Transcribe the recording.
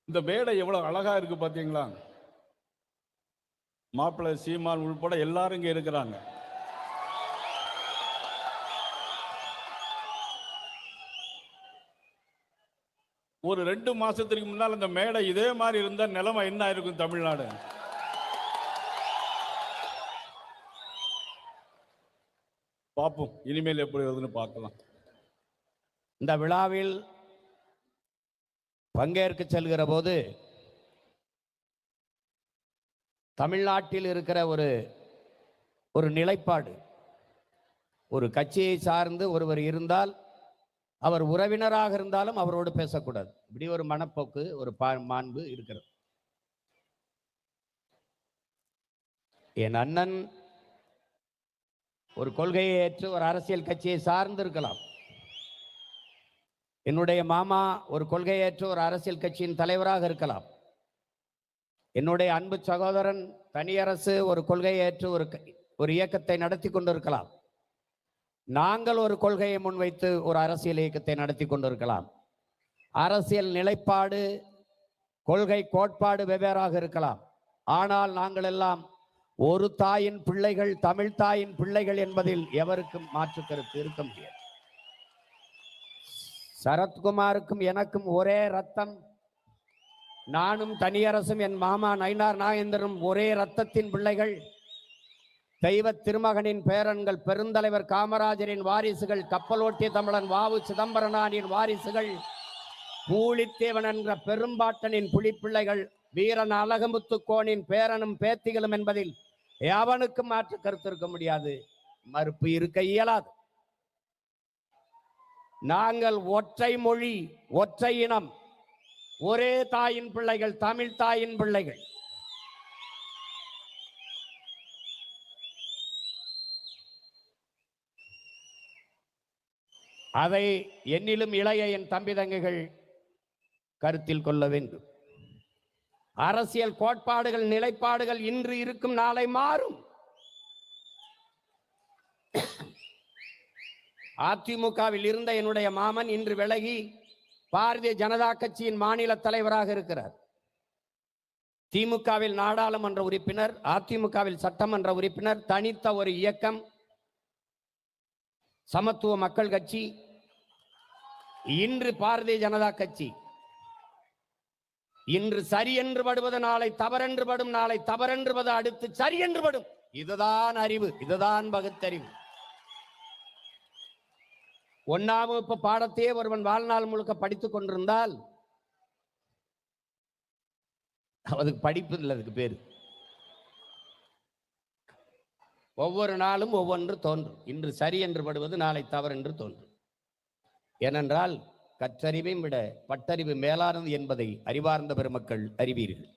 இந்த மேடை எவ்வளவு அழகா இருக்கு பாத்தீங்களா? மாப்பிள்ளை சீமான் உள்பட எல்லாரும் இங்க இருக்கிறாங்க. ஒரு 2 மாசத்துக்கு முன்னால் இந்த மேடை இதே மாதிரி இருந்தா நிலைமை என்ன இருக்கும் தமிழ்நாடு? பார்ப்போம், இனிமேல் எப்படி வருதுன்னு பார்க்கலாம். இந்த விழாவில் பங்கேற்க செல்கிற போது தமிழ்நாட்டில் இருக்கிற ஒரு நிலைப்பாடு, ஒரு கட்சியை சார்ந்து ஒருவர் இருந்தால் அவர் உறவினராக இருந்தாலும் அவரோடு பேசக்கூடாது. இப்படி ஒரு மனப்போக்கு, ஒரு மாண்பு இருக்கிறது. என் அண்ணன் ஒரு கொள்கையை ஏற்று ஒரு அரசியல் கட்சியை சார்ந்து இருக்கலாம். என்னுடைய மாமா ஒரு கொள்கையை ஏற்று ஒரு அரசியல் கட்சியின் தலைவராக இருக்கலாம். என்னுடைய அன்பு சகோதரன் தனியரசு ஒரு கொள்கையை ஏற்று ஒரு இயக்கத்தை நடத்தி கொண்டிருக்கலாம். நாங்கள் ஒரு கொள்கையை முன்வைத்து ஒரு அரசியல் இயக்கத்தை நடத்தி கொண்டிருக்கலாம். அரசியல் நிலைப்பாடு, கொள்கை, கோட்பாடு வெவ்வேறாக இருக்கலாம். ஆனால் நாங்கள் எல்லாம் ஒரு தாயின் பிள்ளைகள், தமிழ் தாயின் பிள்ளைகள் என்பதில் எவருக்கும் மாற்று கருத்து இருக்க முடியாது. சரத்குமாருக்கும் எனக்கும் ஒரே ரத்தம். நானும் தனியரசும் என் மாமா நயினார் நாகேந்திரனும் ஒரே ரத்தத்தின் பிள்ளைகள். தெய்வ திருமகனின் பேரன்கள், பெருந்தலைவர் காமராஜரின் வாரிசுகள், கப்பலோட்டிய தமிழன் வாவு சிதம்பரனாரின் வாரிசுகள், பூலித்தேவன் என்ற பெரும்பாட்டனின் புலிப்பிள்ளைகள், வீரன் அழகமுத்துக்கோனின் பேரனும் பேத்திகளும் என்பதில் எவனுக்கும் மாற்று கருத்து இருக்க முடியாது, மறுப்பு இருக்க இயலாது. நாங்கள் ஒற்றை மொழி, ஒற்றை இனம், ஒரே தாயின் பிள்ளைகள், தமிழ் தாயின் பிள்ளைகள். அதை என்னிலும் இளைய என் தம்பி தங்கைகள் கருத்தில் கொள்ள வேண்டும். அரசியல் கோட்பாடுகள், நிலைப்பாடுகள் இன்று இருக்கும், நாளை மாறும். அதிமுகவில் இருந்த என்னுடைய மாமன் இன்று விலகி பாரதிய ஜனதா கட்சியின் மாநில தலைவராக இருக்கிறார். திமுகவில் நாடாளுமன்ற உறுப்பினர், அதிமுகவில் சட்டமன்ற உறுப்பினர், தனித்த ஒரு இயக்கம் சமத்துவ மக்கள் கட்சி, இன்று பாரதிய ஜனதா கட்சி. இன்று சரி என்று படுவது நாளை தவறென்று படும், நாளை தவறென்று படு அடுத்து சரி என்று படும். இதுதான் அறிவு, இதுதான் பகுத்தறிவு. 1ஆம் வகுப்பு பாடத்தையே ஒருவன் வாழ்நாள் முழுக்க படித்துக் கொண்டிருந்தால் அதுக்கு படிப்பு இல்லை, அதுக்கு பேரு. ஒவ்வொரு நாளும் ஒவ்வொன்று தோன்றும். இன்று சரி என்று படுவது நாளை தவறு என்று தோன்றும். ஏனென்றால் கற்றறிவை விட பட்டறிவு மேலானது என்பதை அறிவார்ந்த பெருமக்கள் அறிவீர்கள்.